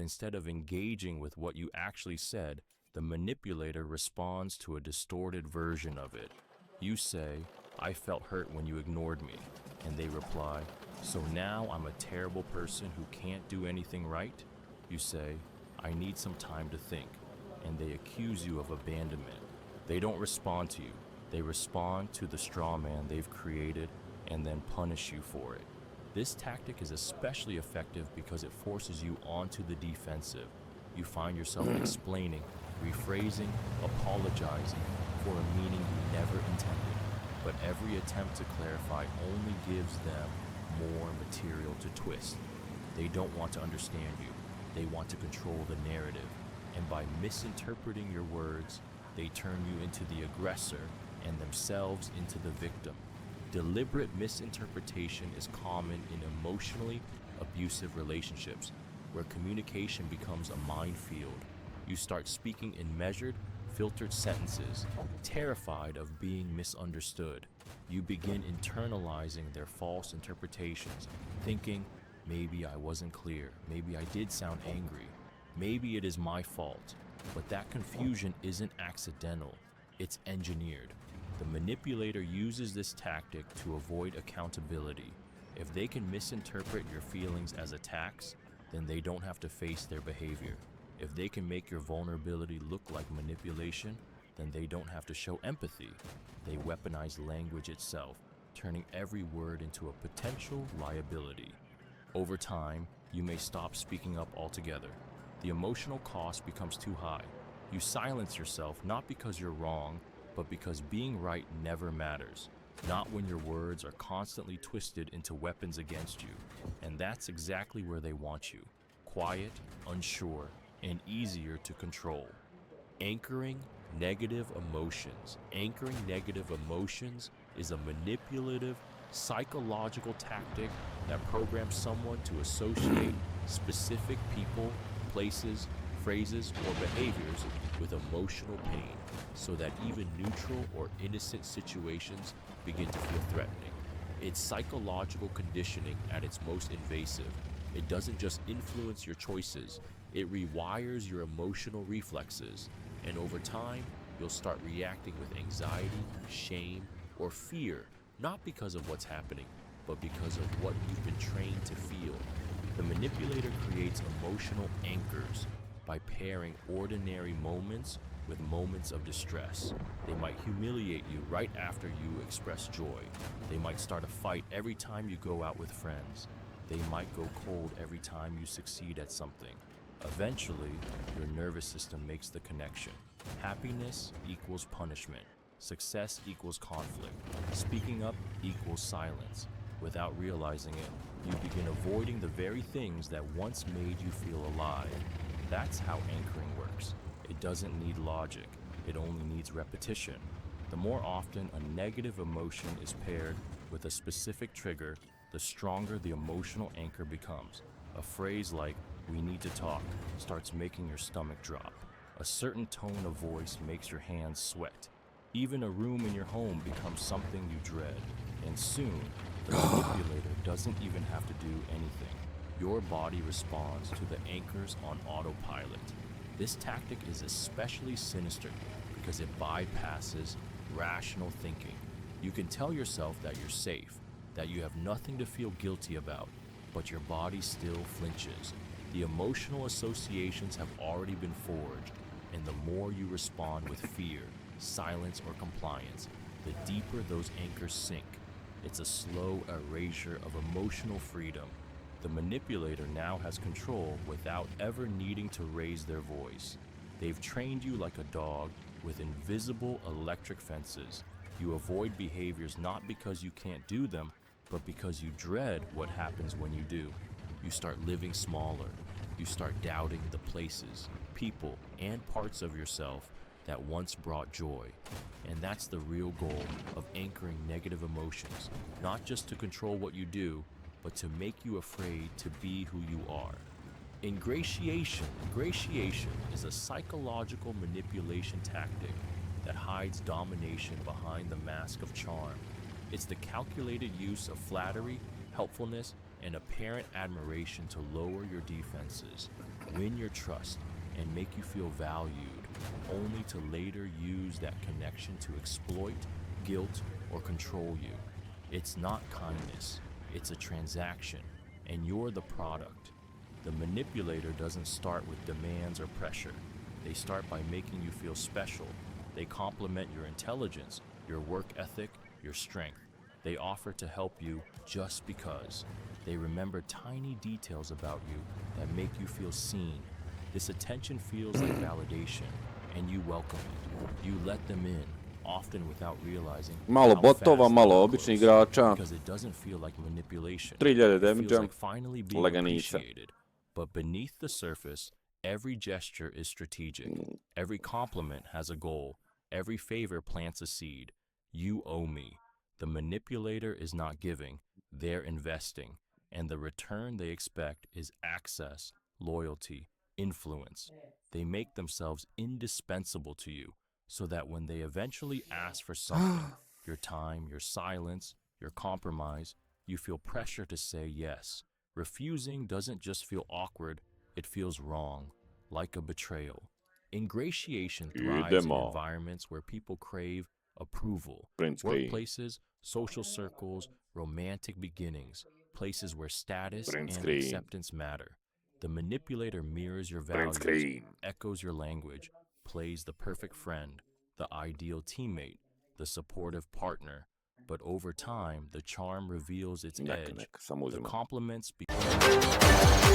Instead of engaging with what you actually said, the manipulator responds to a distorted version of it. You say, "I felt hurt when you ignored me," and they reply, "So now I'm a terrible person who can't do anything right?" You say, "I need some time to think," and they accuse you of abandonment. They don't respond to you. They respond to the straw man they've created and then punish you for it. This tactic is especially effective because it forces you onto the defensive. You find yourself explaining, rephrasing, apologizing for a meaning you never intended. But every attempt to clarify only gives them more material to twist. They don't want to understand you. They want to control the narrative. And by misinterpreting your words, they turn you into the aggressor and themselves into the victim. Deliberate misinterpretation is common in emotionally abusive relationships, where communication becomes a minefield. You start speaking in measured, filtered sentences, terrified of being misunderstood. You begin internalizing their false interpretations, thinking, maybe I wasn't clear, maybe I did sound angry, maybe it is my fault. But that confusion isn't accidental, it's engineered. The manipulator uses this tactic to avoid accountability. If they can misinterpret your feelings as attacks, then they don't have to face their behavior. If they can make your vulnerability look like manipulation, then they don't have to show empathy. They weaponize language itself, turning every word into a potential liability. Over time, you may stop speaking up altogether. The emotional cost becomes too high. You silence yourself not because you're wrong, but because being right never matters. Not when your words are constantly twisted into weapons against you. And that's exactly where they want you. Quiet, unsure, and easier to control. Anchoring negative emotions. Anchoring negative emotions is a manipulative, psychological tactic that programs someone to associate specific people, places, phrases, or behaviors with emotional pain, so that even neutral or innocent situations begin to feel threatening. It's psychological conditioning at its most invasive. It doesn't just influence your choices, it rewires your emotional reflexes. And over time, you'll start reacting with anxiety, shame, or fear, not because of what's happening, but because of what you've been trained to feel. The manipulator creates emotional anchors by pairing ordinary moments with moments of distress. They might humiliate you right after you express joy. They might start a fight every time you go out with friends. They might go cold every time you succeed at something. Eventually, your nervous system makes the connection. Happiness equals punishment. Success equals conflict. Speaking up equals silence. Without realizing it, you begin avoiding the very things that once made you feel alive. That's how anchoring works. It doesn't need logic. It only needs repetition. The more often a negative emotion is paired with a specific trigger, the stronger the emotional anchor becomes. A phrase like, "we need to talk," starts making your stomach drop. A certain tone of voice makes your hands sweat. Even a room in your home becomes something you dread. And soon, the manipulator doesn't even have to do anything. Your body responds to the anchors on autopilot. This tactic is especially sinister because it bypasses rational thinking. You can tell yourself that you're safe, that you have nothing to feel guilty about, but your body still flinches. The emotional associations have already been forged, and the more you respond with fear, silence, or compliance, the deeper those anchors sink. It's a slow erasure of emotional freedom. The manipulator now has control without ever needing to raise their voice. They've trained you like a dog with invisible electric fences. You avoid behaviors not because you can't do them, but because you dread what happens when you do. You start living smaller. You start doubting the places, people, and parts of yourself that once brought joy. And that's the real goal of anchoring negative emotions, not just to control what you do, but to make you afraid to be who you are. Ingratiation is a psychological manipulation tactic that hides domination behind the mask of charm. It's the calculated use of flattery, helpfulness, an apparent admiration to lower your defenses, win your trust, and make you feel valued, only to later use that connection to exploit, guilt, or control you. It's not kindness, it's a transaction, and you're the product. The manipulator doesn't start with demands or pressure. They start by making you feel special. They compliment your intelligence, your work ethic, your strength. They offer to help you just because. They remember tiny details about you that make you feel seen. This attention feels like validation, and you welcome it. You let them in, often without realizing Malo how botova, fast malo they're običnih close, igrača. because it doesn't feel like manipulation. 3000 It feels damage-a. like finally being Laganica. appreciated. But beneath the surface, every gesture is strategic. Every compliment has a goal. Every favor plants a seed. You owe me. The manipulator is not giving, they're investing. And the return they expect is access, loyalty, influence. They make themselves indispensable to you, so that when they eventually ask for something, your time, your silence, your compromise, you feel pressure to say yes. Refusing doesn't just feel awkward, it feels wrong, like a betrayal. Ingratiation thrives in Idemo. environments where people crave approval. Print screen. Workplaces, social circles, romantic beginnings, places where status Print and screen. acceptance matter. The manipulator mirrors your Print values, screen. echoes your language, plays the perfect friend, the ideal teammate, the supportive partner. But over time, the charm reveals its edge. Samo The uzimam. compliments become